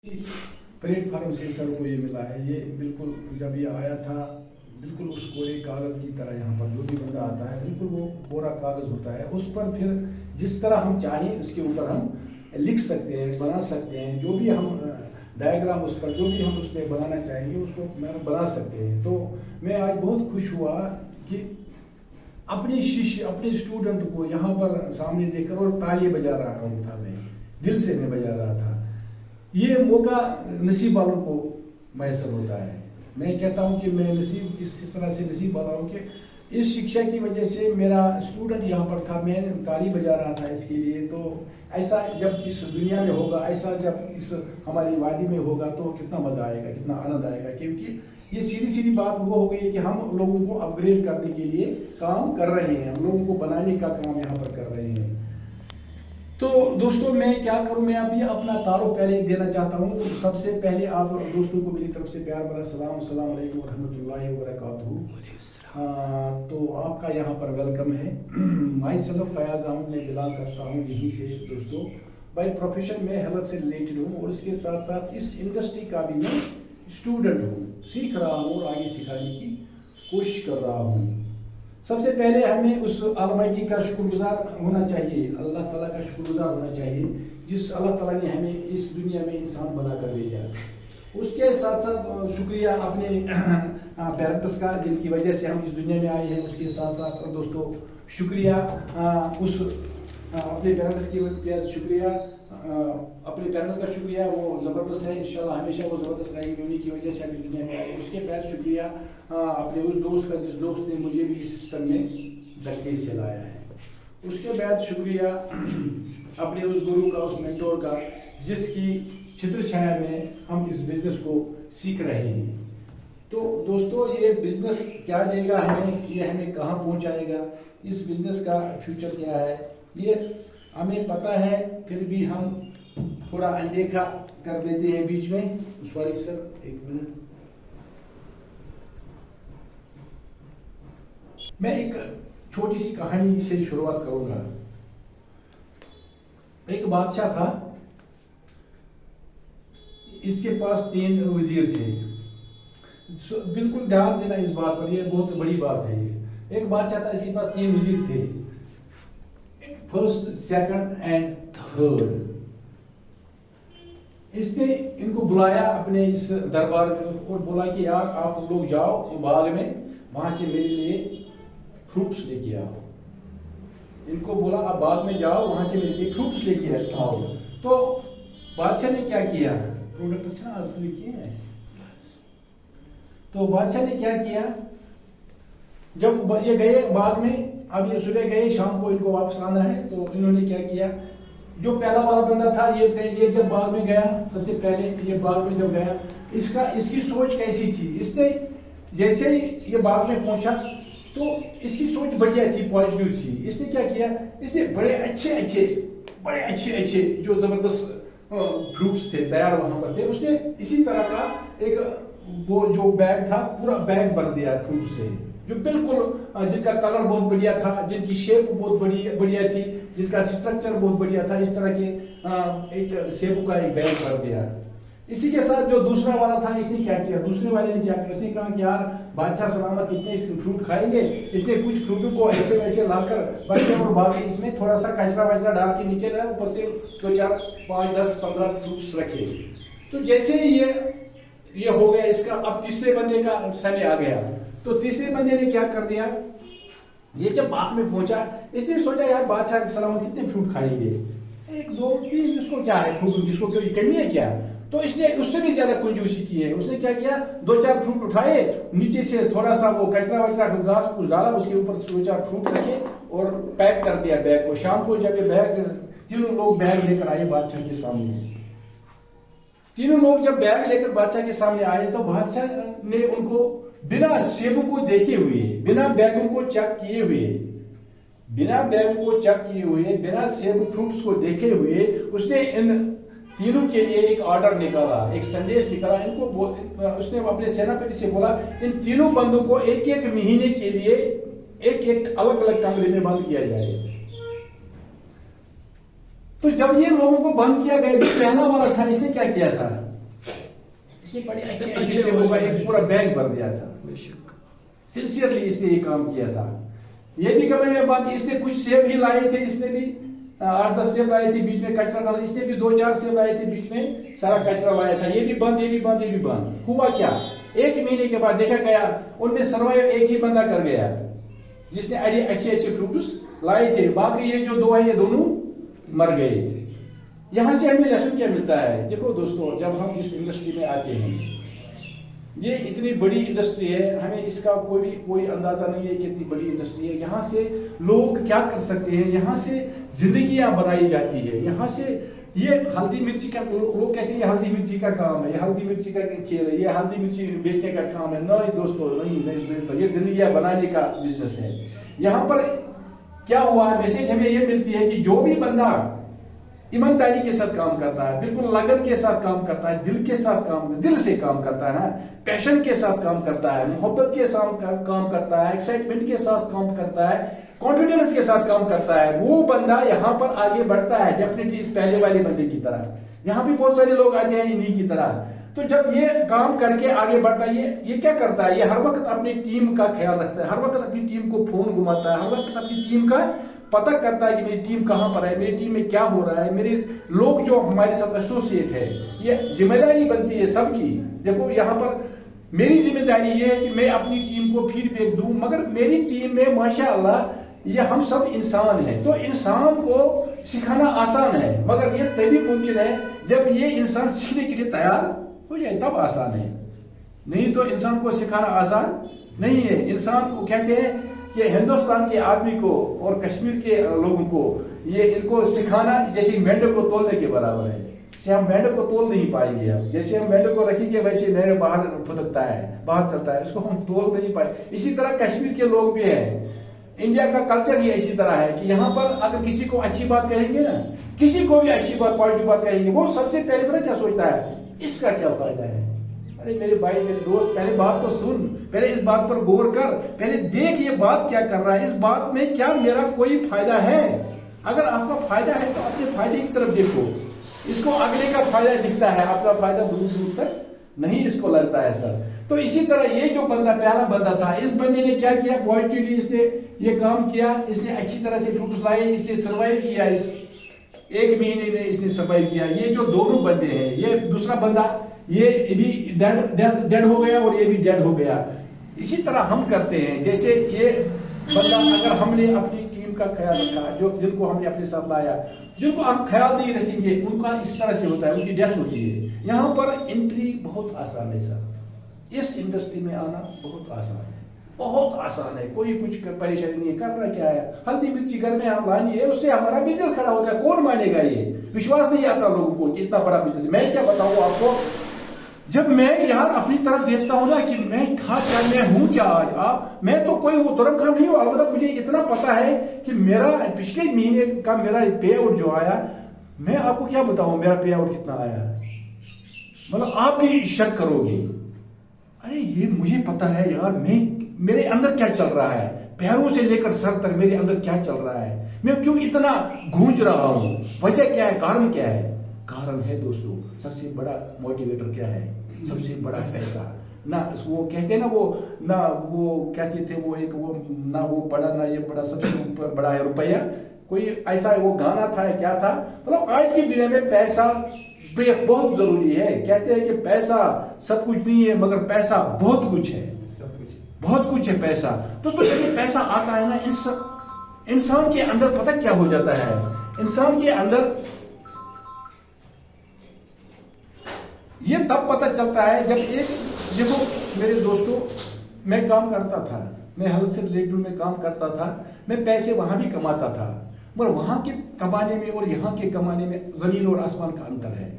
Platform से sir को ये मिला है। ये बिल्कुल जब ये आया था बिल्कुल उस कोरे कागज़ की तरह, यहाँ पर जो भी बंदा आता है बिल्कुल वो कोरा कागज़ होता है। उस पर फिर जिस तरह हम चाहें उसके ऊपर हम लिख सकते हैं, बना सकते हैं। जो भी हम डायग्राम उस पर जो भी हम उसमें बनाना चाहेंगे उसको बना सकते हैं। तो मैं आज बहुत खुश हुआ कि अपने शिष्य अपने स्टूडेंट को यहाँ पर सामने देखकर, और ताली बजा रहा था, मैं दिल से मैं बजा रहा था। ये मौका नसीब वालों को मैसर होता है। मैं कहता हूँ कि मैं नसीब इस तरह से नसीब वाला हूँ कि इस शिक्षा की वजह से मेरा स्टूडेंट यहाँ पर था, मैं ताली बजा रहा था इसके लिए। तो ऐसा जब इस दुनिया में होगा, ऐसा जब इस हमारी वादी में होगा तो कितना मज़ा आएगा, कितना आनंद आएगा। क्योंकि ये सीधी सीधी बात वो हो गई है कि हम लोगों को अपग्रेड करने के लिए काम कर रहे हैं, हम लोगों को बनाने का काम यहाँ पर कर रहे हैं। तो दोस्तों मैं क्या करूं, मैं अभी अपना तारुफ पहले देना चाहता हूं। सबसे पहले आप दोस्तों को मेरी तरफ से प्यार भरा सलाम, अस्सलाम वालेकुम रहमतुल्लाहि व बरकातहू। तो आपका यहाँ पर वेलकम है। माई सेल्फ फयाज अहमद, मैं बिलोंग करता हूँ यहीं से दोस्तों। बाई प्रोफेशन में हेल्थ से रिलेटेड हूँ और इसके साथ साथ इस इंडस्ट्री का भी मैं स्टूडेंट हूँ, सीख रहा हूँ और आगे सिखाने की कोशिश कर रहा हूँ। सबसे पहले हमें उस अलमाइटी का शुक्रगुजार होना चाहिए, अल्लाह ताला का शुक्रगुजार होना चाहिए, जिस अल्लाह ताला ने हमें इस दुनिया में इंसान बना कर भेजा। उसके साथ साथ शुक्रिया अपने पेरेंट्स का जिनकी वजह से हम इस दुनिया में आए हैं। उसके साथ साथ दोस्तों शुक्रिया उस अपने पेरेंट्स की शुक्रिया अपने पेरेंट्स का शुक्रिया, वो ज़बरदस्त है, इंशाल्लाह हमेशा वो ज़बरदस्त रहेगी, उन्हीं की वजह से हम इस दुनिया में आए। उसके बाद शुक्रिया अपने उस दोस्त का जिस दोस्त ने मुझे भी इस सिस्टम में धक्के से लाया है। उसके बाद शुक्रिया अपने उस गुरु का, उस मेंटोर का, जिसकी छित्र छाया में हम इस बिज़नेस को सीख रहे हैं। तो दोस्तों ये बिज़नेस क्या देगा हमें, ये हमें कहाँ पहुँचाएगा, इस बिज़नेस का फ्यूचर क्या है ये हमें पता है, फिर भी हम थोड़ा अनदेखा कर देते हैं बीच में। सॉरी सर, एक मिनट। मैं एक छोटी सी कहानी से शुरुआत करूंगा। एक बादशाह था, इसके पास 3 वजीर थे। बिल्कुल ध्यान देना इस बात पर, यह बहुत बड़ी बात है। ये एक बादशाह था, इसके पास 3 वजीर थे, फर्स्ट, सेकंड एंड थर्ड। इसने इनको बुलाया अपने इस दरबार में और बोला कि यार आप लोग जाओ बाग में, वहां से मेरे लिए फ्रूट्स लेके आओ। इनको बोला आप बाग में जाओ, वहां से मेरे लिए फ्रूट्स लेके आओ। तो बादशाह ने क्या किया, प्रोडक्ट अच्छा असली किए हैं। तो बादशाह ने क्या किया, जब ये गए बाग में, अब ये सुबह गए, शाम को इनको वापस आना है। तो इन्होंने क्या किया, जो पहला वाला बंदा था ये जब बाग में गया, सबसे पहले ये बाग में जब गया, इसकी सोच कैसी थी, इसने जैसे ही ये बाग में पहुंचा तो इसकी सोच बढ़िया थी, पॉजिटिव थी। इसने क्या किया, इसने बड़े अच्छे जो जबरदस्त फ्रूट्स थे तैयार वहां पर थे, उसने इसी तरह का एक वो जो बैग था, पूरा बैग भर दिया फ्रूट से, जो बिल्कुल जिनका कलर बहुत बढ़िया था, जिनकी शेप बहुत बढ़िया थी, जिनका स्ट्रक्चर बहुत बढ़िया था। इस तरह के एक सेबों का एक बैग भर दिया। इसी के साथ जो दूसरा वाला था, इसने क्या किया, दूसरे वाले ने क्या किया, इसने कहा कि यार बादशाह सलामत कितने फ्रूट खाएंगे। इसने कुछ फ्रूटों को ऐसे वैसे लाकर बच्चे और बाकी इसमें थोड़ा सा कचरा वचरा डाल के नीचे ना, ऊपर से 2, 4, 5, 10, 15 फ्रूट्स रखे। तो जैसे ही ये हो गया इसका, अब तीसरे बंदे का समय आ गया। तो तीसरे बंदे ने क्या कर दिया, ये जब बाग में पहुंचा, इसने सोचा यार बादशाह सलामत कितने फ्रूट खाएंगे, 1, 2, 3, इसको क्या है फ्रूट, इसको कोई कमी है क्या। तो इसने उससे भी ज्यादा कंजूसी की है। उसने क्या किया, 2, 4 फ्रूट उठाए, नीचे से थोड़ा सा वो कचरा वचरा घास फूस डाला, उसके ऊपर 2, 4 फ्रूट रखे और पैक कर दिया बैग को। शाम को जब ये बैग, तीनों लोग बैग लेकर आए बादशाह के सामने। तीनों लोग जब बैग लेकर बादशाह के सामने आए तो बादशाह ने उनको बिना सेबों को देखे हुए, बिना बैगों को चेक किए हुए, बिना सेब फ्रूट्स को देखे हुए, उसने इन तीनों के लिए एक ऑर्डर निकाला, एक संदेश निकाला। इनको उसने अपने सेनापति से बोला, इन तीनों बंदों को 1-1 महीने के लिए एक अलग अलग कमरे में बंद किया जाए। तो जब ये लोगों को बंद किया गया, जो पहला वाला था, इसने क्या किया था, इसने बड़े अच्छे अच्छे सेबों का एक पूरा बैग भर दिया था। सिंसियरली इसने ये काम किया था। ये भी कभी में बात, इसने कुछ सेब ही लाए थे, इसने भी 8-10 सेब लाए थे, बीच में कचरा डाला, इसने भी 2-4 सेब लाए थे, बीच में सारा कचरा लाया था। ये भी बंद, ये भी बंद, ये भी बंद। हुआ क्या, 1 महीने के बाद देखा गया उनमें सर्वाइव एक ही बंदा कर गया जिसने अच्छे अच्छे फ्रूट्स लाए थे। बाकी ये जो 2 है ये दोनों मर गए थे। यहां से हमें लेसन क्या मिलता है? देखो दोस्तों, जब हम इस इंडस्ट्री में आते हैं, ये इतनी बड़ी इंडस्ट्री है, हमें इसका कोई अंदाजा नहीं है कितनी बड़ी इंडस्ट्री है। यहाँ से लोग क्या कर सकते हैं, यहाँ से जिंदगियां बनाई जाती है। यहाँ से ये हल्दी मिर्ची का, लोग कहते हैं हल्दी मिर्ची का काम है, ये हल्दी मिर्ची का खेल है, ये हल्दी मिर्ची बेचने का काम है। नहीं दोस्तों, नहीं तो ये जिंदगियां बनाने का बिजनेस है। यहाँ पर क्या हुआ है, मैसेज हमें ये मिलती है कि जो भी बंदा ईमानदारी के साथ काम करता है, बिल्कुल लगन के साथ काम करता है, दिल के साथ दिल से काम करता है ना, पैशन के साथ काम करता है, मोहब्बत के साथ काम करता है, एक्साइटमेंट के साथ काम करता है, कॉन्फिडेंस के साथ काम करता है, वो बंदा यहाँ पर आगे बढ़ता है डेफिनेटली इस पहले वाले बंदे की तरह। यहाँ भी बहुत सारे लोग आते हैं इन्हीं की तरह। तो जब ये काम करके आगे बढ़ता है, ये क्या करता है, ये हर वक्त अपनी टीम का ख्याल रखता है, हर वक्त अपनी टीम को फोन घुमाता है, हर वक्त अपनी टीम का पता करता है कि मेरी टीम कहाँ पर है, मेरी टीम में क्या हो रहा है, मेरे लोग जो हमारे साथ एसोसिएट है। ये जिम्मेदारी बनती है सबकी। देखो यहाँ पर मेरी जिम्मेदारी ये है कि मैं अपनी टीम को फीडबैक दूं, मगर मेरी टीम में माशाअल्लाह ये हम सब इंसान हैं, तो इंसान को सिखाना आसान है, मगर ये तभी मुमकिन है जब ये इंसान सीखने के लिए तैयार हो जाए, तब आसान है। नहीं तो इंसान को सिखाना आसान नहीं है। इंसान को कहते हैं कि हिंदुस्तान के आदमी को और कश्मीर के लोगों को ये इनको सिखाना जैसे मेंढक को तोलने के बराबर है। जैसे हम मेंढक को तोल नहीं पाएंगे, हम जैसे हम मेंढक को रखेंगे वैसे नहर बाहर फुदकता है, बाहर चलता है, उसको हम तोल नहीं पाए। इसी तरह कश्मीर के लोग भी हैं, इंडिया का कल्चर ही इसी तरह है कि यहाँ पर अगर किसी को अच्छी बात कहेंगे ना, किसी को भी अच्छी बात पॉजिटिव बात कहेंगे, वो सबसे पहले पता क्या सोचता है, इसका क्या फायदा है। अरे मेरे भाई, मेरे दोस्त, पहले बात तो सुन, पहले इस बात पर गौर कर, पहले देख ये बात क्या कर रहा है, इस बात में क्या मेरा कोई फायदा है। अगर आपका फायदा है तो अपने फायदे की तरफ देखो। इसको अगले का फायदा दिखता है, आपका फायदा दूर दूर तक नहीं इसको लगता है सर। तो इसी तरह ये जो बंदा पहला बंदा था, इस बंदे ने क्या किया, पॉजिटिवली इसने ये काम किया, इसने अच्छी तरह से फ्रूट्स लाए, इसने सर्वाइव किया, इस 1 महीने में इसने सर्वाइव किया। ये जो दोनों बंदे हैं, ये दूसरा बंदा ये भी डेड हो गया और ये भी डेड हो गया। इसी तरह हम करते हैं, जैसे ये बंदा, अगर हमने अपनी टीम का ख्याल रखा, जो जिनको हमने अपने साथ लाया, जिनको हम ख्याल नहीं रखेंगे उनका इस तरह से होता है, उनकी डेथ होती है। यहाँ पर एंट्री बहुत आसान है सर, इस इंडस्ट्री में आना बहुत आसान है, बहुत आसान है, कोई कुछ परेशानी नहीं है। करना क्या है, हल्दी मिर्ची घर में हम लानी है, उससे हमारा बिजनेस खड़ा होता है। कौन मानेगा, ये विश्वास नहीं आता लोगों को कि इतना बड़ा बिजनेस है। मैं क्या बताऊँ आपको, जब मैं यार अपनी तरफ देखता हूं ना कि मैं था क्या, मैं हूं क्या आज, मैं तो कोई वो तुरंत काम नहीं हुआ। अलबत्ता मुझे इतना पता है कि मेरा पिछले महीने का मेरा पे आउट जो आया, मैं आपको क्या बताऊं मेरा पे आउट कितना आया, मतलब आप भी शक करोगे। अरे ये मुझे पता है यार, मैं मेरे अंदर क्या चल रहा है, पैरों से लेकर सर तक मेरे अंदर क्या चल रहा है, मैं क्यों इतना गूंज रहा हूं, वजह क्या है, कारण क्या है। कारण है दोस्तों, सबसे बड़ा मोटिवेटर क्या है, सबसे बड़ा पैसा ना। वो कहते हैं ना, वो ना वो कहते थे, वो एक वो ना वो बड़ा ना ये बड़ा, सबसे बड़ा है रुपया। कोई ऐसा वो गाना था, क्या था, मतलब आज की दुनिया में पैसा बहुत जरूरी है। कहते हैं कि पैसा सब कुछ नहीं है, मगर पैसा बहुत कुछ है, सब कुछ बहुत कुछ है पैसा। दोस्तों जब पैसा आता है ना, इंसान के अंदर पता क्या हो जाता है, इंसान के अंदर ये तब पता चलता है जब एक, देखो मेरे दोस्तों, मैं काम करता था, मैं हेल्थ से रिलेटेड में काम करता था, मैं पैसे वहां भी कमाता था, मगर वहां के कमाने में और यहाँ के कमाने में जमीन और आसमान का अंतर है।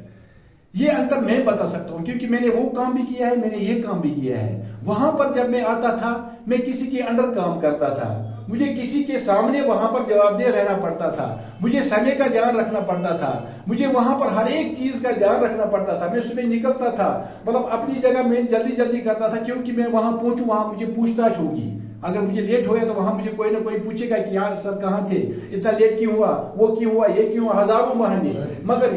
ये अंतर मैं बता सकता हूँ क्योंकि मैंने वो काम भी किया है, मैंने ये काम भी किया है। वहां पर जब मैं आता था, मैं किसी के अंडर काम करता था, मुझे किसी के सामने वहां पर जवाबदेह रहना पड़ता था, मुझे समय का ध्यान रखना पड़ता था, मुझे वहां पर हर एक चीज का ध्यान रखना पड़ता था। मैं सुबह निकलता था, मतलब अपनी जगह मैं जल्दी जल्दी करता था, क्योंकि मैं वहां पहुंचूं, वहां मुझे पूछताछ होगी। अगर मुझे लेट हो गया तो वहां मुझे कोई ना कोई पूछेगा कि यार सर कहाँ थे, इतना लेट क्यों हुआ, वो क्यों हुआ, ये क्यों हुआ, हजारों बहाने। मगर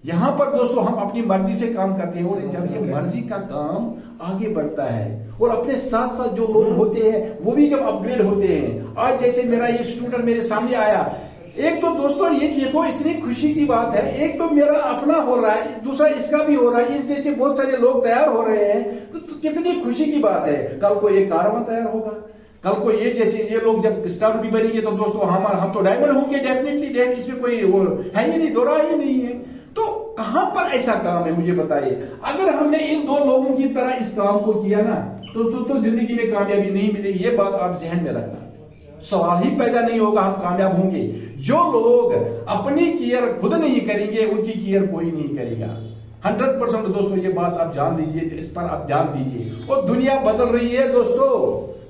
यहाँ पर दोस्तों हम अपनी मर्जी से काम करते हैं, और जब ये मर्जी का काम आगे बढ़ता है और अपने साथ साथ जो लोग होते हैं वो भी जब अपग्रेड होते हैं, आज जैसे मेरा ये स्टूडेंट मेरे सामने आया, एक तो दोस्तों ये देखो इतनी खुशी की बात है, एक तो मेरा अपना हो रहा है, दूसरा इसका भी हो रहा है, इस जैसे बहुत सारे लोग तैयार हो रहे हैं, तो कितनी खुशी की बात है। कल को एक कारवां तैयार होगा, कल को ये जैसे ये लोग जब स्टार भी बनेंगे तो दोस्तों हम तो डायमंड होंगे डेफिनेटली, इसमें कोई वो है ही नहीं, दो राह ही नहीं है। तो कहां पर ऐसा काम है मुझे बताइए। अगर हमने इन दो लोगों की तरह इस काम को किया ना तो जिंदगी में कामयाबी नहीं मिलेगी, ये बात आप जहन में रखना। सवाल ही पैदा नहीं होगा हम कामयाब होंगे। जो लोग अपनी केयर खुद नहीं करेंगे उनकी केयर कोई नहीं करेगा। 100% दोस्तों ये बात आप जान लीजिए, इस पर आप ध्यान दीजिए। और दुनिया बदल रही है दोस्तों,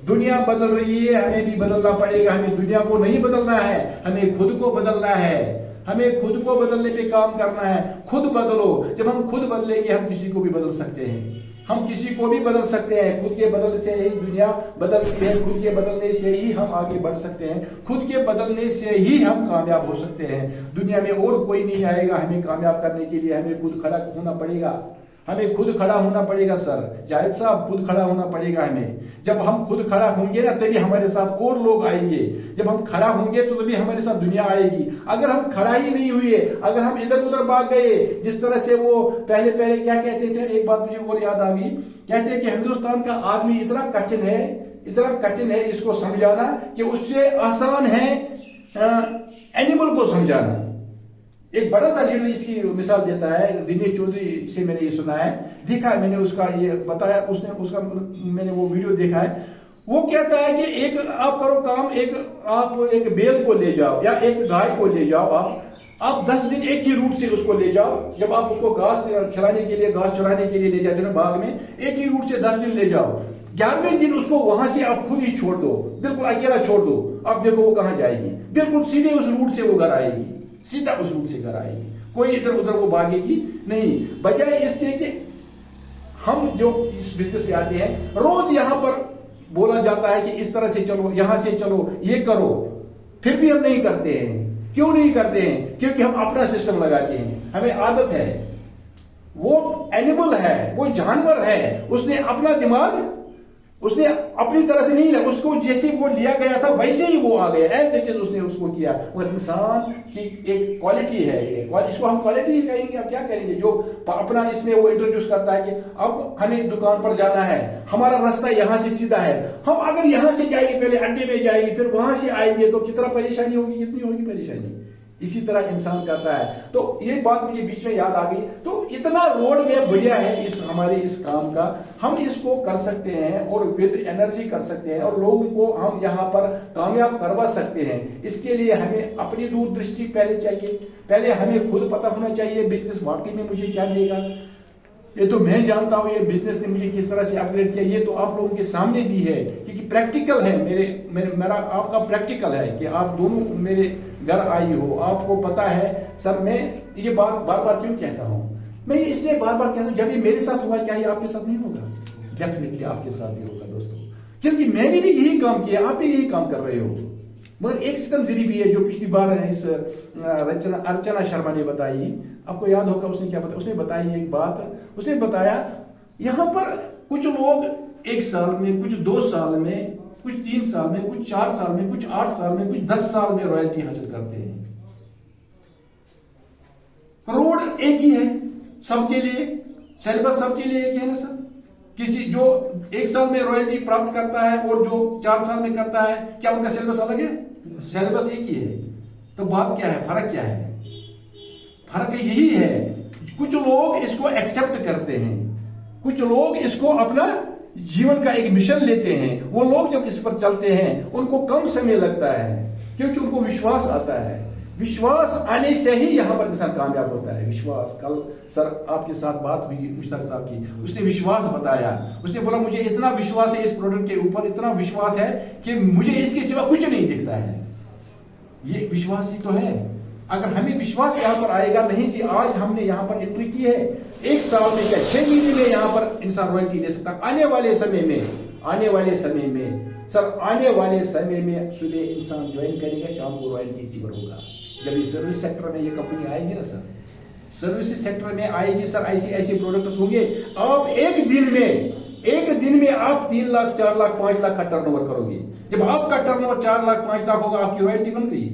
दुनिया बदल रही है, हमें भी बदलना पड़ेगा। हमें दुनिया को नहीं बदलना है, हमें खुद को बदलना है। हमें खुद को बदलने पे काम करना है। खुद बदलो, जब हम खुद बदलेंगे हम किसी को भी बदल सकते हैं, हम किसी को भी बदल सकते हैं। खुद के बदलने से ही दुनिया बदलती है, खुद के बदलने से ही हम आगे बढ़ सकते हैं, खुद के बदलने से ही हम कामयाब हो सकते हैं। दुनिया में और कोई नहीं आएगा हमें कामयाब करने के लिए, हमें खुद खड़ा होना पड़ेगा। हमें खुद खड़ा होना पड़ेगा सर जाहिद साहब, खुद खड़ा होना पड़ेगा हमें। जब हम खुद खड़ा होंगे ना तभी हमारे साथ और लोग आएंगे। जब हम खड़ा होंगे तो तभी हमारे साथ दुनिया आएगी। अगर हम खड़ा ही नहीं हुए, अगर हम इधर उधर भाग गए, जिस तरह से वो पहले क्या कहते थे, एक बात मुझे और याद आ गई, कहते हैं कि हिंदुस्तान का आदमी इतना कठिन है इसको समझाना कि उससे आसान है एनिमल को समझाना। एक बड़ा सा लीडर इसकी मिसाल देता है, दिनेश चौधरी से मैंने ये सुना है, देखा है मैंने, उसका ये बताया, मैंने वो वीडियो देखा है। वो कहता है कि एक आप करो काम, आप एक बेल को ले जाओ या एक गाय को ले जाओ, आप 10 दिन एक ही रूट से उसको ले जाओ। जब आप उसको घास खिलाने के लिए, घास चुराने के लिए ले जाते हो ना बाग में, एक ही रूट से 10 दिन ले जाओ। 11वें दिन उसको वहां से आप खुद ही छोड़ दो, बिल्कुल अकेला छोड़ दो। आप देखो वो कहां जाएगी, बिल्कुल सीधे उस रूट से वो घर आएगी, सीधा उस रूट से घर आएगी, कोई इधर उधर वो भागेगी नहीं। बजाय इसके कि हम जो इस बिजनेस में आते हैं, रोज यहां पर बोला जाता है कि इस तरह से चलो, यहां से चलो, ये करो, फिर भी हम नहीं करते हैं। क्यों नहीं करते हैं? क्योंकि हम अपना सिस्टम लगाते हैं, हमें आदत है। वो एनिमल है, वो जानवर है, उसने अपना दिमाग उसने अपनी तरह से नहीं लिया, उसको जैसे वो लिया गया था वैसे ही वो आ गया, ऐसे चीज उसने उसको किया। वो इंसान की एक क्वालिटी है, ये इसको हम क्वालिटी कहेंगे। अब क्या करेंगे? जो अपना इसमें वो इंट्रोड्यूस करता है कि अब हमें दुकान पर जाना है, हमारा रास्ता यहाँ से सीधा है, हम अगर यहाँ से जाएंगे, पहले अड्डे में जाएंगे, फिर वहां से आएंगे, तो कितना परेशानी होगी, कितनी होगी परेशानी। इसी तरह इंसान करता है। तो ये बात मुझे बीच में याद आ गई। तो इतना रोड में बढ़िया है हमारे इस काम का, हम इसको कर सकते हैं और विद एनर्जी कर सकते हैं और लोगों को हम यहाँ पर कामयाब करवा सकते हैं। इसके लिए हमें अपनी दूरदृष्टि पहले चाहिए, पहले हमें खुद पता होना चाहिए बिजनेस वाकई में मुझे क्या देगा। ये तो मैं जानता हूं ये बिजनेस ने मुझे किस तरह से अपग्रेड किया, ये तो आप लोगों के सामने भी है, क्योंकि प्रैक्टिकल है। मेरा आपका प्रैक्टिकल है कि आप दोनों मेरे घर आई हो, आपको पता है। सर मैं ये बात बार बार क्यों कहता हूं? मैं ये इसलिए बार बार कहता हूं, जब ये मेरे साथ हुआ, क्या ये आपके साथ नहीं होगा? डेफिनेटली आपके साथ भी होगा दोस्तों, क्योंकि मैं भी यही काम किया, आप भी यही काम कर रहे हो। मगर एक सितम जरी भी है जो पिछली बार इस अर्चना शर्मा ने बताई, आपको याद होगा उसने क्या बताया? उसने बताई एक बात, उसने बताया यहाँ पर कुछ लोग 1 साल में, कुछ 2 साल में, कुछ 3 साल में, कुछ 4 साल में, कुछ 8 साल में, कुछ 10 साल में रॉयल्टी हासिल करते हैं। रोड एक ही है सबके लिए, सिलेबस सबके लिए एक है ना सर। किसी जो 1 साल में रॉयल्टी प्राप्त करता है और जो 4 साल में करता है, क्या उनका सिलेबस अलग है? सिलेबस एक ही है। तो बात क्या है, फर्क क्या है? फर्क यही है, कुछ लोग इसको एक्सेप्ट करते हैं, कुछ लोग इसको अपना जीवन का एक मिशन लेते हैं। वो लोग जब इस पर चलते हैं उनको कम समय लगता है, क्योंकि उनको विश्वास आता है। विश्वास आने से ही यहाँ पर इंसान कामयाब होता है। विश्वास, कल सर आपके साथ बात हुई मुश्ताक साहब की, उसने विश्वास बताया। उसने बोला मुझे इतना विश्वास है इस प्रोडक्ट के ऊपर, इतना विश्वास है कि मुझे इसके सिवा कुछ नहीं दिखता है। ये विश्वास ही तो है। अगर हमें विश्वास यहाँ पर आएगा, नहीं जी आज हमने यहाँ पर एंट्री की है, 1 साल में क्या 6 महीने में यहाँ पर इंसान रॉयल्टी ले सकता। आने वाले समय में सुबह इंसान ज्वाइन करेगा, शाम को रॉयल्टी अचीवर होगा। जब ये सर्विस सेक्टर में ये कंपनी आएगी ना सर, सर्विसेज सेक्टर में आएगी सर, ऐसे ऐसे प्रोडक्ट्स होंगे। आप एक दिन में आप 3 लाख 4 लाख 5 लाख का टर्नओवर करोगे। जब आपका टर्नओवर 4 लाख 5 लाख होगा, आपकी रॉयल्टी बन गई,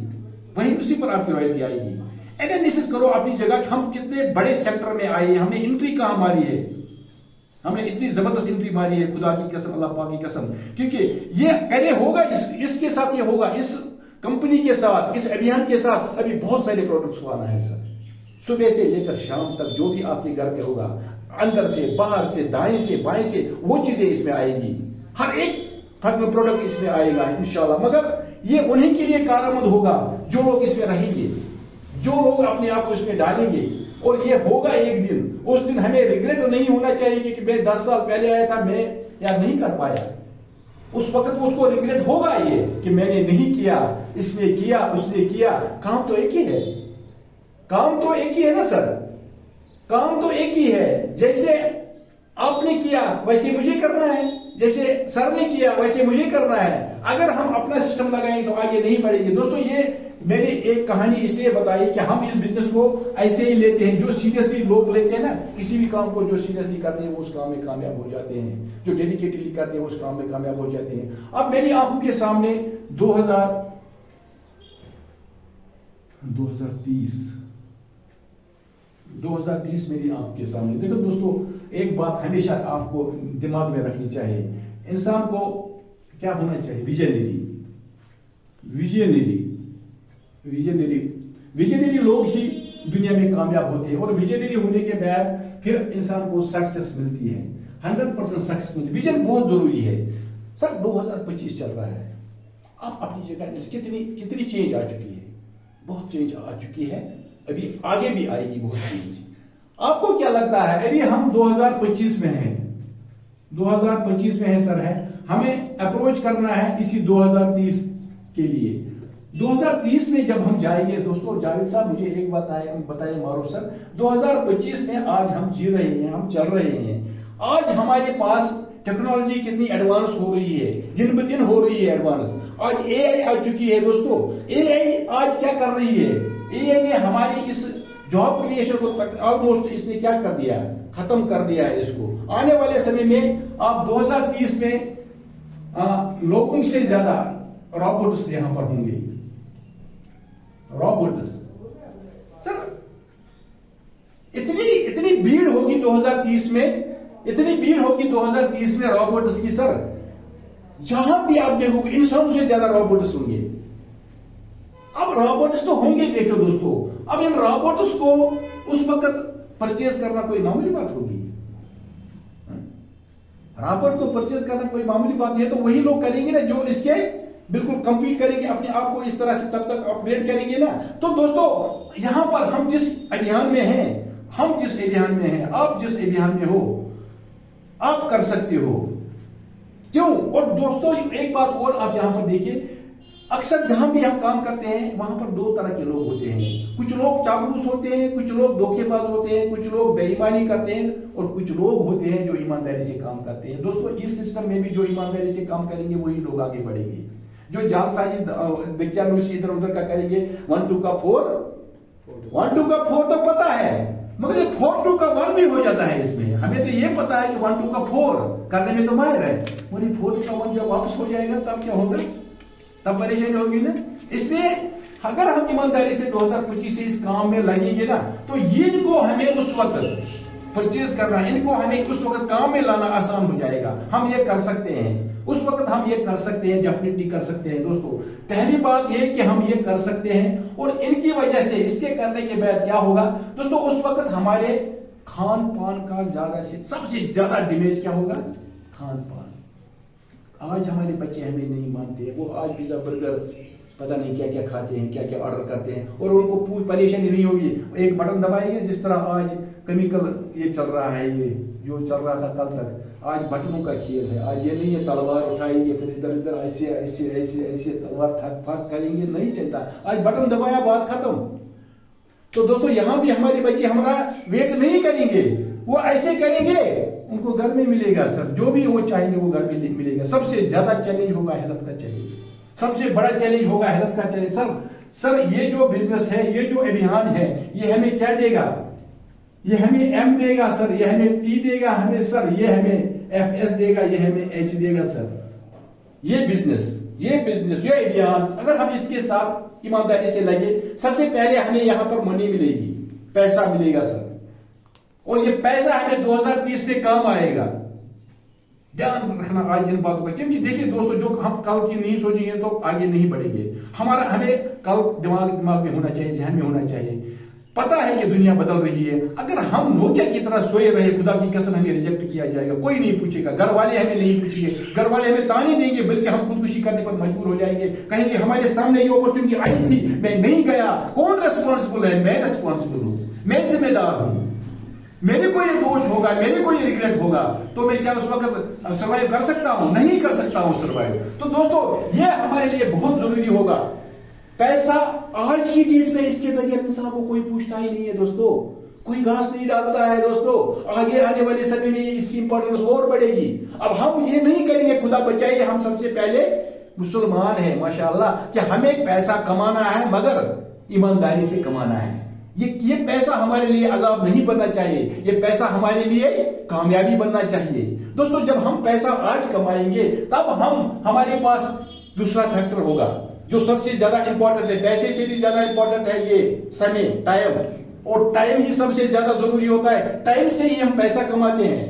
वहीं उसी पर आपकी रॉयल्टी आएगी। एनालिसिस करो अपनी जगह कि हम कितने बड़े सेक्टर में आए हैं, हमने एंट्री कहां मारी है, हमने इतनी जबरदस्त एंट्री मारी है, खुदा की कसम, अल्लाह पाक की कसम। क्योंकि ये अरे होगा, इसके साथ ये होगा, इस कंपनी के साथ, इस अभियान के साथ अभी बहुत सारे प्रोडक्ट्स आना है सर। सुबह से लेकर शाम तक जो भी आपके घर में होगा, अंदर से बाहर से दाएं से बाएं से, वो चीजें इसमें आएगी। हर एक प्रोडक्ट इसमें आएगा इंशाल्लाह। मगर ये उन्हीं के लिए कारआमद होगा जो लोग इसमें रहेंगे, जो लोग अपने आप को इसमें डालेंगे। और ये होगा एक दिन, उस दिन हमें रिग्रेट नहीं होना चाहिए कि मैं 10 साल पहले आया था, मैं यार नहीं कर पाया। उस वक्त उसको रिग्रेट होगा ये कि मैंने नहीं किया, इसने किया, उसने किया। काम तो एक ही है, काम तो एक ही है ना सर, काम तो एक ही है। जैसे आपने किया वैसे मुझे करना है, जैसे सर ने किया वैसे मुझे करना है। अगर हम अपना सिस्टम लगाएं तो आगे नहीं बढ़ेंगे। दोस्तों, ये मैंने एक कहानी इसलिए बताई कि हम इस बिजनेस को ऐसे ही लेते हैं, जो सीरियसली लोग लेते हैं ना, किसी भी काम को जो सीरियसली करते हैं वो उस काम में कामयाब हो जाते हैं, जो डेडिकेटली करते हैं उस काम में कामयाब हो जाते हैं। अब मेरी आंखों के सामने 2030 मेरी आंखों के सामने। देखो दोस्तों, एक बात हमेशा आपको दिमाग में रखनी चाहिए, इंसान को क्या होना चाहिए? विजनरी लोग ही दुनिया में कामयाब होते हैं। और विजनरी होने के बाद फिर इंसान को सक्सेस मिलती है, 100% सक्सेस मिलती है। विजन बहुत जरूरी है सर। 2025 चल रहा है, आप अपनी जगह कितनी चेंज आ चुकी है, बहुत चेंज आ चुकी है, अभी आगे भी आएगी बहुत चेंज। आपको क्या लगता है? अभी हम 2025 में हैं, 2025 में है सर, है हमें अप्रोच करना है इसी 2030 के लिए। 2030 में जब हम जाएंगे दोस्तों, जावेद साहब मुझे एक बात बताइए मारो सर, 2025 में आज हम जी रहे हैं, हम चल रहे हैं। आज हमारे पास टेक्नोलॉजी कितनी एडवांस हो रही है, दिन ब दिन हो रही है एडवांस। आज एआई आ चुकी है दोस्तों। एआई आज क्या कर रही है? एआई ने हमारी इस जॉब क्रिएशन को ऑलमोस्ट इसने क्या कर दिया, खत्म कर दिया है इसको। आने वाले समय में आप 2030 में लोगों से ज्यादा रोबोट्स यहां पर होंगे। रोबोट्स सर, इतनी भीड़ होगी 2030 में, इतनी भीड़ होगी 2030 में रोबोट्स की सर, जहां भी आप देखोगे इंसानों से ज्यादा रोबोट्स होंगे। अब रोबोट्स तो होंगे, देखो दोस्तों, अब इन रोबोट्स को उस वक्त परचेज करना कोई मामूली बात होगी? रोबोट को परचेज करना कोई मामूली बात है? तो वही लोग करेंगे ना जो इसके बिल्कुल कंपीट करेंगे, अपने आप को इस तरह से तब तक अपग्रेड करेंगे ना। तो दोस्तों, यहां पर हम जिस अभियान में हैं, आप जिस अभियान में हो, आप कर सकते हो। क्यों? और दोस्तों, एक बात और आप यहां पर देखिए, अक्सर जहां भी हम काम करते हैं वहां पर 2 तरह के लोग होते हैं। कुछ लोग चापलूस होते हैं, कुछ लोग धोखेबाज होते हैं, कुछ लोग बेईमानी करते हैं, और कुछ लोग होते हैं जो ईमानदारी से काम करते हैं। दोस्तों, इस सिस्टम में भी जो ईमानदारी से काम करेंगे वही लोग आगे बढ़ेंगे। जो जालसाजी दकियानूशी इधर उधर का करेंगे, 1 2 का 4 तो पता है, मगर ये 4 2 का 1 भी हो जाता है इसमें। हमें तो ये पता है कि 1 2 का 4 करने में तो माहिर है, और ये 4 2 का 1 जब वापस हो जाएगा तब क्या होगा? तब परेशानी होगी ना। इसलिए अगर हम ईमानदारी से 2025 से इस काम में लगेंगे ना, तो इनको हमें उस वक्त परचेज करना, इनको हमें उस वक्त काम में लाना आसान हो जाएगा। हम ये कर सकते हैं, उस वक्त हम ये कर सकते हैं, डेफिनेटली कर सकते हैं। दोस्तों, पहली बात ये कि हम ये कर सकते हैं, और इनकी वजह से, इसके करने के बाद क्या होगा दोस्तों, उस वक्त हमारे खान पान का सबसे ज्यादा डैमेज क्या होगा? खान पान। आज हमारे बच्चे हमें नहीं मानते, वो आज पिज्जा बर्गर पता नहीं क्या क्या खाते हैं, क्या क्या ऑर्डर करते हैं, और उनको पूरी परेशानी नहीं होगी। एक बटन दबाएंगे, जिस तरह आज केमिकल ये चल रहा है, ये जो चल रहा था कल तक, आज बटनों का खेल है। आज ये नहीं है तलवार उठाएंगे फिर इधर इधर ऐसे ऐसे ऐसे ऐसे तलवार थक करेंगे, नहीं चलता। आज बटन दबाया, बात खत्म। तो दोस्तों, यहां भी हमारे बच्चे हमारा वेट नहीं करेंगे, वो ऐसे करेंगे, उनको घर में मिलेगा सर, जो भी वो चाहेंगे वो घर में मिलेगा। सबसे ज्यादा चैलेंज होगा हेल्थ का चैलेंज, सबसे बड़ा चैलेंज होगा हेल्थ का चैलेंज। सर ये जो बिजनेस है, ये जो अभियान है, ये हमें क्या देगा? ये हमें M देगा सर, ये हमें T देगा हमें सर, ये हमें FS देगा, ये हमें H देगा सर। ये बिजनेस ये अभियान अगर हम इसके साथ ईमानदारी से लगे, सबसे पहले हमें यहां पर मनी मिलेगी, पैसा मिलेगा सर, और ये पैसा हमें 2030 में काम आएगा। ध्यान रखना आज इन बातों का, क्योंकि देखिए दोस्तों, जो हम कल की नहीं सोचेंगे तो आगे नहीं बढ़ेंगे। हमें कल दिमाग में होना चाहिए, ध्यान में होना चाहिए। पता है कि दुनिया बदल रही है, अगर हम नोकिया की तरह सोए रहे, खुदा की कसम हमें रिजेक्ट किया जाएगा, कोई नहीं पूछेगा, घर वाले हमें नहीं पूछेंगे, घर वाले हमें ताने देंगे, बल्कि हम खुदकुशी करने पर मजबूर हो जाएंगे, कहेंगे हमारे सामने ये अपॉर्चुनिटी आई थी, मैं नहीं गया, कौन रेस्पॉन्सिबल है? मैं रेस्पॉन्सिबल हूं, मैं जिम्मेदार हूं, मेरे को ये दोष होगा, मेरे को ये रिग्रेट होगा, तो मैं क्या उस वक्त सर्वाइव कर सकता हूं? नहीं कर सकता हूं सर्वाइव। तो दोस्तों, ये हमारे लिए बहुत जरूरी होगा। पैसा आज की डेट में इसके बगैर इंसान को कोई पूछता ही नहीं है दोस्तों, कोई घास नहीं डालता है दोस्तों। आगे आने वाले समय में इसकी इंपॉर्टेंस और बढ़ेगी। अब हम ये नहीं करेंगे, खुदा बचाइए, हम सबसे पहले मुसलमान हैं माशाअल्लाह, कि हमें पैसा कमाना है मगर ईमानदारी से कमाना है। ये पैसा हमारे लिए अजाब नहीं बनना चाहिए, ये पैसा हमारे लिए कामयाबी बनना चाहिए। दोस्तों, जब हम पैसा आज कमाएंगे तब हमारे पास दूसरा फैक्टर होगा जो सबसे ज्यादा इंपॉर्टेंट है। पैसे से भी ज्यादा इंपॉर्टेंट है ये समय, टाइम, और टाइम ही सबसे ज्यादा जरूरी होता है। टाइम से ही हम पैसा कमाते हैं,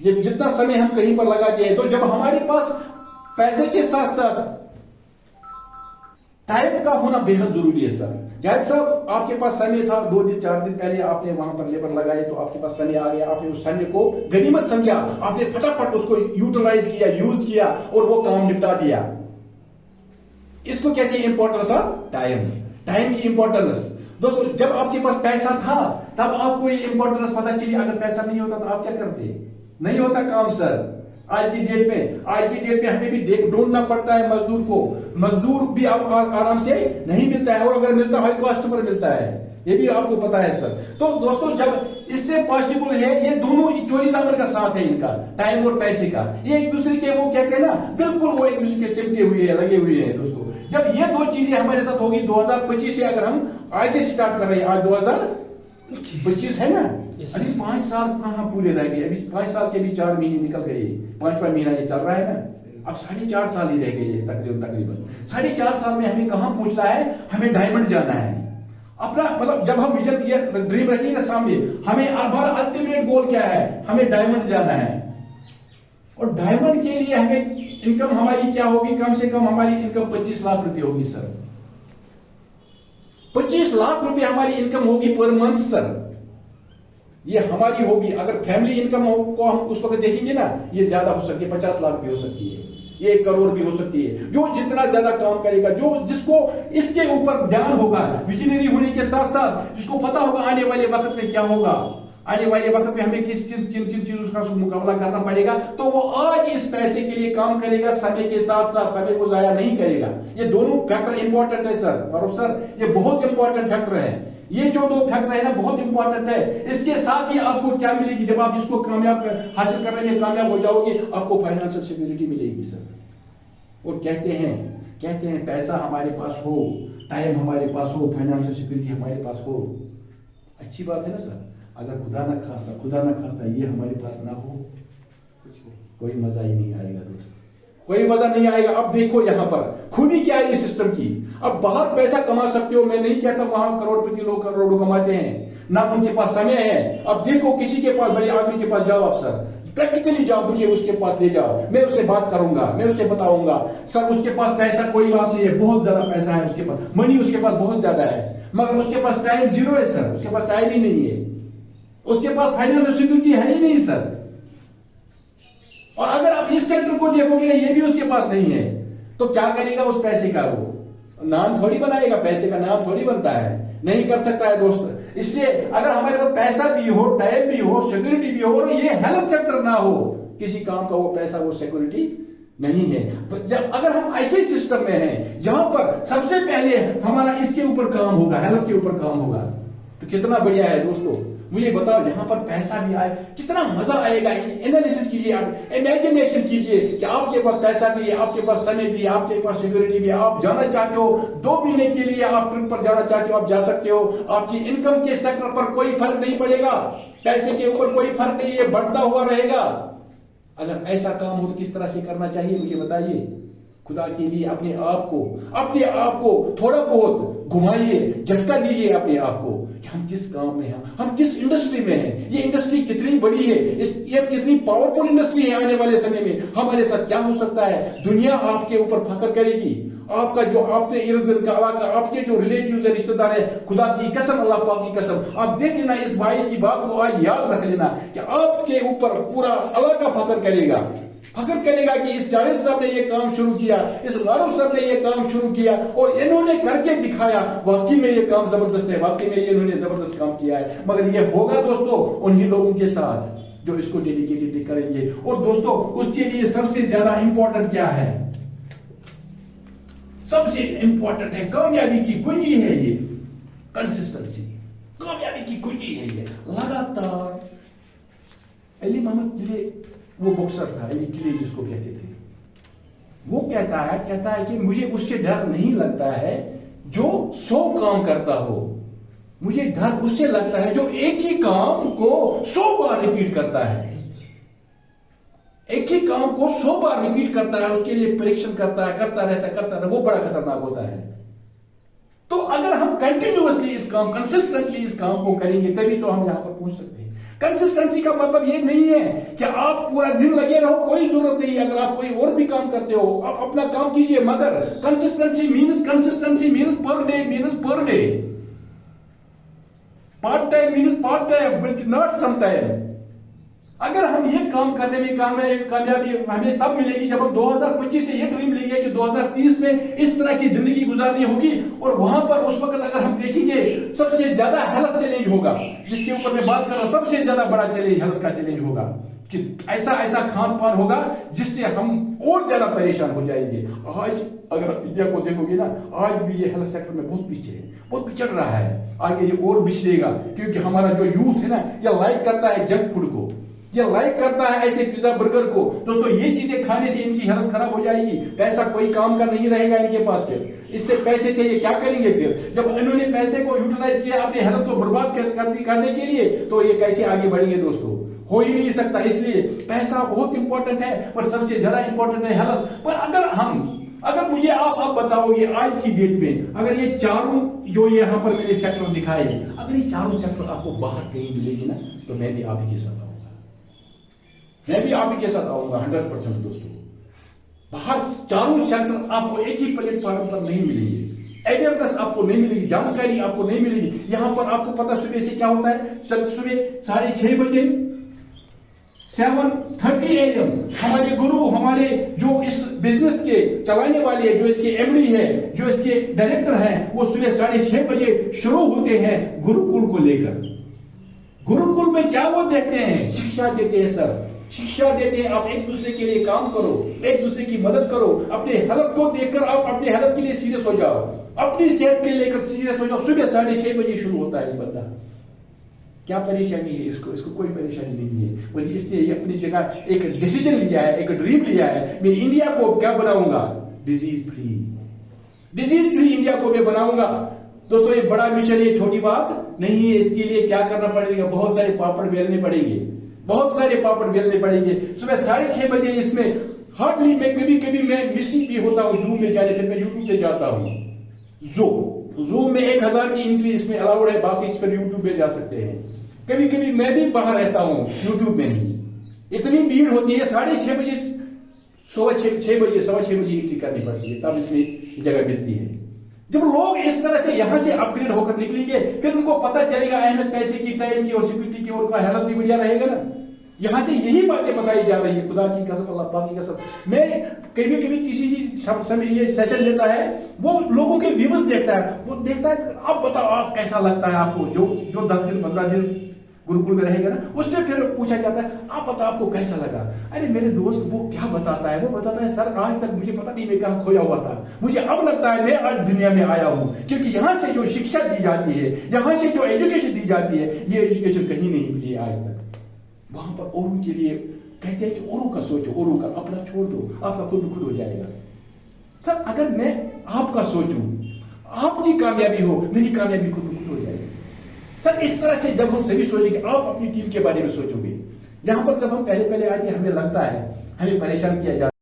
ये जितना समय हम कहीं पर लगाते हैं। तो जब हमारे पास पैसे के साथ साथ टाइम का होना बेहद जरूरी है सर। जाहिर साहब, आपके पास समय था, 2 दिन 4 दिन पहले आपने वहां पर लेबर लगाए, तो आपके पास समय आ गया, आपने उस समय को गनीमत समझा, आपने फटाफट उसको यूटिलाइज किया, यूज किया और वो काम निपटा दिया। इसको कहते हैं इंपॉर्टेंस ऑफ टाइम, टाइम की इंपॉर्टेंस। दोस्तों, जब आपके पास पैसा था तब आपको ये इंपॉर्टेंस पता चली। अगर पैसा नहीं होता तो आप क्या करते? नहीं होता काम सर। आज की डेट में हमें भी ढूंढना पड़ता है मजदूर को। मजदूर भी आराम से नहीं मिलता है, और अगर मिलता है हाई कॉस्ट पर मिलता है, ये भी आपको पता है सर। तो दोस्तों, जब इससे पॉसिबल है, ये दोनों चोरी दामन का साथ है इनका, टाइम और पैसे का। ये एक दूसरे के, वो कहते हैं ना, बिल्कुल वो एक दूसरे के चिपके हुए हैं, लगे हुए हैं दोस्तों। जब ये दो चीजें हमारे साथ होगी 2025 से, अगर हम आज से स्टार्ट कर रहे हैं, आज 2025 है ना, अभी 5 साल कहां पूरे रह गए? अभी 5 साल के भी 4 महीने निकल गए, 5वां महीना ये चल रहा है ना, अब 4.5 साल ही रह गए तकरीबन 4.5 साल में हमें कहां पहुंचना है? हमें डायमंड जाना है अपना। मतलब जब हम विजन, ये ड्रीम रखिए ना सामने, हमें हमारा अल्टीमेट गोल क्या है? हमें डायमंड जाना है। और डायमंड के लिए हमें इनकम हमारी क्या होगी? कम से कम हमारी इनकम 25 लाख रुपए होगी सर। 25 लाख रुपए हमारी इनकम होगी पर मंथ सर, ये हमारी होगी। अगर फैमिली इनकम को हम उस वक्त देखेंगे ना, ये ज्यादा हो सकती है, 50 लाख भी हो सकती है, ये 1 करोड़ भी हो सकती है। जो जितना ज्यादा काम करेगा, जिसको इसके ऊपर ध्यान होगा, विजनरी होने के साथ साथ जिसको पता होगा आने वाले वक्त में क्या होगा, आने वाले वक्त में हमें किन चीजों का मुकाबला करना पड़ेगा, तो वो आज इस पैसे के लिए काम करेगा, समय के साथ साथ समय को जाया नहीं करेगा। ये दोनों फैक्टर इंपॉर्टेंट है सर, और सर ये बहुत इंपॉर्टेंट फैक्टर है। ये जो 2 फैक्टर है ना, बहुत इंपॉर्टेंट है। इसके साथ ही आपको क्या मिलेगी? जब आप इसको हासिल करने में कामयाब हो जाओगे, आपको फाइनेंशियल सिक्योरिटी मिलेगी सर। और कहते हैं पैसा हमारे पास हो, टाइम हमारे पास हो, फाइनेंशियल सिक्योरिटी हमारे पास हो, अच्छी बात है ना सर। अगर खुदा ना खास्ता ये हमारे पास ना हो, कुछ नहीं, कोई मजा ही नहीं आएगा दोस्त, कोई मजा नहीं आएगा। अब देखो यहाँ पर खूनी क्या है इस सिस्टम की। अब बाहर पैसा कमा सकते हो, मैं नहीं कहता वहां करोड़पति लोग करोड़ों कमाते हैं, ना उनके पास समय है। अब देखो किसी के पास, बड़े आदमी के पास जाओ आप सर, प्रैक्टिकली जाओ, मुझे उसके पास ले जाओ, मैं उससे बात करूंगा, मैं उससे बताऊंगा सर उसके पास पैसा कोई बात नहीं है, बहुत ज्यादा पैसा है उसके पास, मनी उसके पास बहुत ज्यादा है, मगर उसके पास टाइम 0 है सर, उसके पास टाइम ही नहीं है, उसके पास फाइनेंशियल सिक्योरिटी है ही नहीं सर। और अगर आप इस सेक्टर को देखोगे, ये भी उसके पास नहीं है, तो क्या करेगा उस पैसे का? वो नाम थोड़ी बनाएगा, पैसे का नाम थोड़ी बनता है, नहीं कर सकता है दोस्त। इसलिए अगर हमारे पास पैसा भी हो, टाइम भी हो, सिक्योरिटी भी हो, और ये हेल्थ सेक्टर ना हो किसी काम का, वो पैसा, वो सिक्योरिटी नहीं है। जब अगर हम ऐसे सिस्टम में हैं जहां पर सबसे पहले हमारा इसके ऊपर काम होगा, हेल्थ के ऊपर काम होगा, तो कितना बढ़िया है दोस्तों। मुझे बताओ यहाँ पर पैसा भी आए, कितना मजा आएगा। एनालिसिस कीजिए, आप इमेजिनेशन कीजिए कि आपके पास पैसा भी है, आपके पास समय भी है, आपके पास सिक्योरिटी भी है, आप जाना चाहते हो 2 महीने के लिए आप ट्रिप पर जाना चाहते हो, आप जा सकते हो। आपकी इनकम के सेक्टर पर कोई फर्क नहीं पड़ेगा, पैसे के ऊपर कोई फर्क नहीं है, बढ़ता हुआ रहेगा। अगर ऐसा काम हो तो किस तरह से करना चाहिए मुझे बताइए। खुदा के लिए अपने आप को थोड़ा बहुत घुमाइए, झटका दीजिए अपने आप को कि हम किस काम में हैं, हम किस इंडस्ट्री में हैं, ये इंडस्ट्री कितनी बड़ी है, ये कितनी पावरफुल इंडस्ट्री है। आने वाले समय में हमारे साथ क्या हो सकता है। दुनिया आपके ऊपर फख्र करेगी। आपका जो आपने इर्द गिर्द का इलाका, आपके जो रिलेटिव्स है, रिश्तेदार है, खुदा की कसम, अल्लाह पाक की कसम, आप देख लेना, इस भाई की बात को आज याद रख लेना कि आपके ऊपर पूरा इलाका फख्र करेगा कि इस जावेद साहब ने ये काम शुरू किया, इस लारूफ साहब ने ये काम शुरू किया और इन्होंने करके दिखाया। वाकई में ये काम जबरदस्त है, वाकई में इन्होंने जबरदस्त काम किया है। मगर ये होगा दोस्तों उन्हीं लोगों के साथ जो इसको डेडिकेटेड करेंगे। और दोस्तों उसके लिए सबसे ज्यादा इंपॉर्टेंट क्या है, सबसे इंपॉर्टेंट है, कामयाबी की कुंजी है ये कंसिस्टेंसी। कामयाबी की कुंजी है ये लगातार। अली मोहम्मद किले, वो बॉक्सर था, अली किले जिसको कहते थे, वो कहता है कि मुझे उससे डर नहीं लगता है जो 100 काम करता हो, मुझे डर उससे लगता है जो एक ही काम को 100 बार रिपीट करता है। एक ही काम को 100 बार रिपीट करता है, उसके लिए परीक्षण करता रहता है, वो बड़ा खतरनाक होता है। तो अगर हम कंटिन्यूअसली इस काम, कंसिस्टेंटली इस काम को करेंगे तभी तो हम यहां पर पहुंच सकते हैं। कंसिस्टेंसी का मतलब ये नहीं है कि आप पूरा दिन लगे रहो, कोई जरूरत नहीं है। अगर आप कोई और भी काम करते हो, आप अपना काम कीजिए, मगर consistency means per day. Part time means part time, not some time. अगर हम ये काम करने में कामयाबी हमें तब मिलेगी जब हम 2025 से ये ड्रीम लेंगे कि 2030 में इस तरह की जिंदगी गुजारनी होगी। और वहां पर उस वक्त अगर हम देखेंगे सबसे ज्यादा हेल्थ चैलेंज होगा, जिसके ऊपर मैं बात कर रहा हूं, सबसे ज्यादा बड़ा चैलेंज हेल्थ का चैलेंज होगा कि ऐसा खान पान होगा जिससे हम और ज्यादा परेशान हो जाएंगे। आज अगर आप इंडिया को देखोगे ना, आज भी ये हेल्थ सेक्टर में बहुत पीछे है, बहुत पिछड़ रहा है। आगे ये और पिछड़ेगा क्योंकि हमारा जो यूथ है ना, ये लाइक करता है जंक फूड को, ये लाइक करता है ऐसे पिज्जा बर्गर को। दोस्तों ये चीजें खाने से इनकी हालत खराब हो जाएगी, पैसा कोई काम का नहीं रहेगा इनके पास। फिर इससे पैसे से ये क्या करेंगे? फिर जब इन्होंने पैसे को यूटिलाइज किया अपने हेल्थ को बर्बाद करने के लिए, तो ये कैसे आगे बढ़ेंगे? दोस्तों हो ही नहीं सकता। इसलिए पैसा बहुत इंपॉर्टेंट है, पर सबसे ज्यादा इंपॉर्टेंट है हेल्थ। पर अगर मुझे आप बताओगे आज की डेट में, अगर ये चारों जो यहाँ पर मैंने सेक्टर दिखाए, अगर ये चारों सेक्टर आपको बाहर कहीं मिलेगी ना, तो मैं भी आप ही के साथ आऊंगा, मैं भी आप ही के साथ आऊंगा 100% दोस्तों। बाहर चारों सेक्टर आपको एक ही प्लेटफॉर्म पर नहीं मिलेंगे, अवेयरनेस आपको नहीं मिलेगी, जानकारी आपको नहीं मिलेगी। यहां पर आपको पता सुबह से क्या होता है, सुबह 6:30 बजे 7:30 AM हमारे गुरु, हमारे जो इस बिजनेस के चलाने वाले हैं, जो इसके एमडी है, जो इसके डायरेक्टर हैं, वो सुबह 6:30 बजे शुरू होते हैं गुरुकुल को लेकर। गुरुकुल में क्या वो देखते हैं? शिक्षा देते हैं सर, शिक्षा देते हैं। आप एक दूसरे के लिए काम करो, एक दूसरे की मदद करो, अपने हेल्थ को देखकर आप अपने हेल्थ के लिए सीरियस हो जाओ, अपनी सेहत के लिए लेकर सीरियस हो जाओ। सुबह 6:30 बजे शुरू होता है ये बंदा। क्या परेशानी है इसको कोई परेशानी नहीं है, बल्कि इसने ये अपनी जगह एक डिसीजन लिया है, एक ड्रीम लिया है, मैं इंडिया को क्या बनाऊंगा? डिजीज फ्री इंडिया को मैं बनाऊंगा। दोस्तों ये बड़ा मिशन है, छोटी बात नहीं है। इसके लिए क्या करना पड़ेगा? बहुत सारे पापड़ बेलने पड़ेंगे, बहुत सारे पापड़ बेलने पड़ेंगे। सुबह 6:30 बजे इसमें हार्डली मैं कभी मैं मिसिंग भी होता हूँ जूम में जाने, फिर मैं यूट्यूब पे जाता हूँ। जूम में 1000 की एंट्री इसमें अलाउड है, बाकी इस पर यूट्यूब पे जा सकते हैं। कभी मैं भी बाहर रहता हूँ यूट्यूब में ही, इतनी भीड़ होती है। 6:30 बजे 6:15 बजे एंट्री करनी पड़ती है, तब इसमें जगह मिलती है। जब लोग इस तरह से यहां से अपग्रेड होकर निकलेंगे, फिर उनको पता चलेगा अहमियत पैसे की, टाइम की और सिक्योरिटी की, और उनका हेल्थ भी बढ़िया रहेगा ना। यहां से यही बातें बताई जा रही है, खुदा की कसम, अल्लाह पाक की कसम। मैं कभी किसी समय ये सेशन लेता है, वो लोगों के व्यूज देखता है, वो देखता है आप बताओ आप कैसा लगता है आपको, जो 10 दिन 15 दिन गुरुकुल में रहेगा ना, उससे फिर पूछा जाता है आप बताओ आपको कैसा लगा। अरे मेरे दोस्त वो क्या बताता है, वो बताता है सर आज तक मुझे पता नहीं मैं कहाँ खोया हुआ था, मुझे अब लगता है मैं आज दुनिया में आया हूँ, क्योंकि यहाँ से जो शिक्षा दी जाती है, यहाँ से जो एजुकेशन दी जाती है, ये एजुकेशन कहीं नहीं मिली है आज तक। वहां पर औरों के लिए कहते हैं कि औरों का सोचो, औरों का, अपना छोड़ दो, आपका खुद हो जाएगा। सर अगर मैं आपका सोचूं, आपकी कामयाबी हो, मेरी कामयाबी खुद हो जाएगी। सर इस तरह से जब हम सभी सोचेंगे, आप अपनी टीम के बारे में सोचोगे। यहां पर जब हम पहले आए थे, हमें लगता है हमें परेशान किया जाता